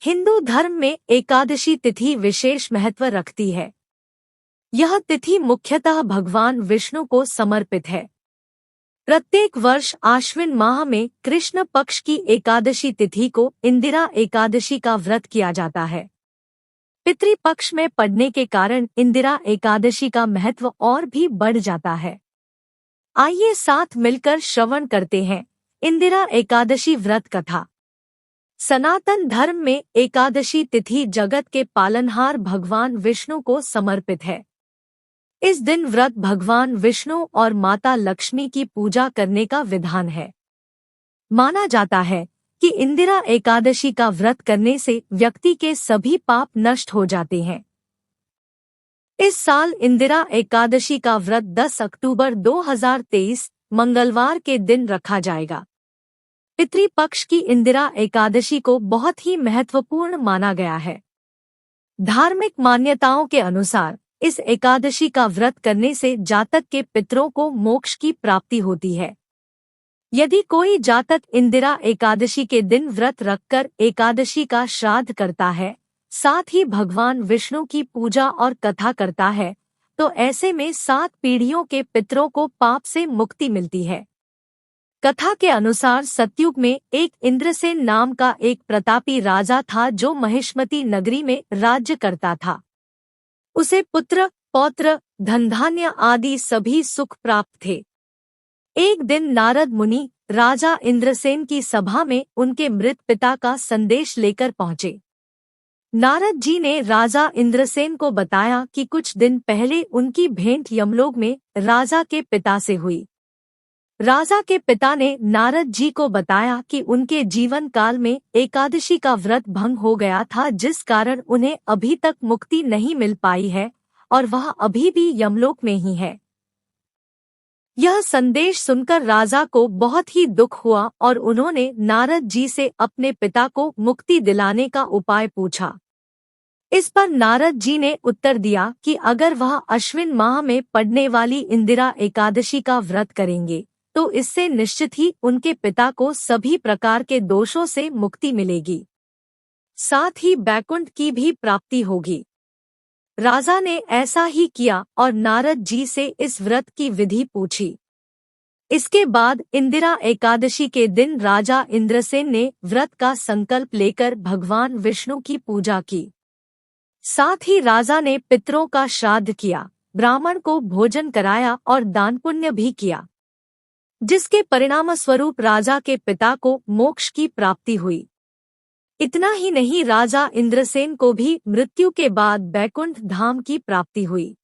हिंदू धर्म में एकादशी तिथि विशेष महत्व रखती है। यह तिथि मुख्यतः भगवान विष्णु को समर्पित है। प्रत्येक वर्ष आश्विन माह में कृष्ण पक्ष की एकादशी तिथि को इंदिरा एकादशी का व्रत किया जाता है। पितृपक्ष में पड़ने के कारण इंदिरा एकादशी का महत्व और भी बढ़ जाता है। आइए साथ मिलकर श्रवण करते हैं इंदिरा एकादशी व्रत कथा। सनातन धर्म में एकादशी तिथि जगत के पालनहार भगवान विष्णु को समर्पित है। इस दिन व्रत भगवान विष्णु और माता लक्ष्मी की पूजा करने का विधान है। माना जाता है कि इंदिरा एकादशी का व्रत करने से व्यक्ति के सभी पाप नष्ट हो जाते हैं। इस साल इंदिरा एकादशी का व्रत 10 अक्टूबर 2023 मंगलवार के दिन रखा जाएगा। पितृपक्ष की इंदिरा एकादशी को बहुत ही महत्वपूर्ण माना गया है। धार्मिक मान्यताओं के अनुसार इस एकादशी का व्रत करने से जातक के पितरों को मोक्ष की प्राप्ति होती है। यदि कोई जातक इंदिरा एकादशी के दिन व्रत रखकर एकादशी का श्राद्ध करता है, साथ ही भगवान विष्णु की पूजा और कथा करता है, तो ऐसे में 7 पीढ़ियों के पितरों को पाप से मुक्ति मिलती है। कथा के अनुसार सतयुग में एक इंद्रसेन नाम का एक प्रतापी राजा था जो महिष्मती नगरी में राज्य करता था। उसे पुत्र, पौत्र, धन धान्य आदि सभी सुख प्राप्त थे। एक दिन नारद मुनि राजा इंद्रसेन की सभा में उनके मृत पिता का संदेश लेकर पहुंचे। नारद जी ने राजा इंद्रसेन को बताया कि कुछ दिन पहले उनकी भेंट यमलोक में राजा के पिता से हुई। राजा के पिता ने नारद जी को बताया कि उनके जीवन काल में एकादशी का व्रत भंग हो गया था, जिस कारण उन्हें अभी तक मुक्ति नहीं मिल पाई है और वह अभी भी यमलोक में ही है। यह संदेश सुनकर राजा को बहुत ही दुख हुआ और उन्होंने नारद जी से अपने पिता को मुक्ति दिलाने का उपाय पूछा। इस पर नारद जी ने उत्तर दिया कि अगर वह अश्विन माह में पड़ने वाली इंदिरा एकादशी का व्रत करेंगे तो इससे निश्चित ही उनके पिता को सभी प्रकार के दोषों से मुक्ति मिलेगी, साथ ही बैकुंठ की भी प्राप्ति होगी। राजा ने ऐसा ही किया और नारद जी से इस व्रत की विधि पूछी। इसके बाद इंदिरा एकादशी के दिन राजा इंद्रसेन ने व्रत का संकल्प लेकर भगवान विष्णु की पूजा की। साथ ही राजा ने पितरों का श्राद्ध किया, ब्राह्मण को भोजन कराया और दान पुण्य भी किया, जिसके परिणाम स्वरूप राजा के पिता को मोक्ष की प्राप्ति हुई। इतना ही नहीं, राजा इंद्रसेन को भी मृत्यु के बाद बैकुंठ धाम की प्राप्ति हुई।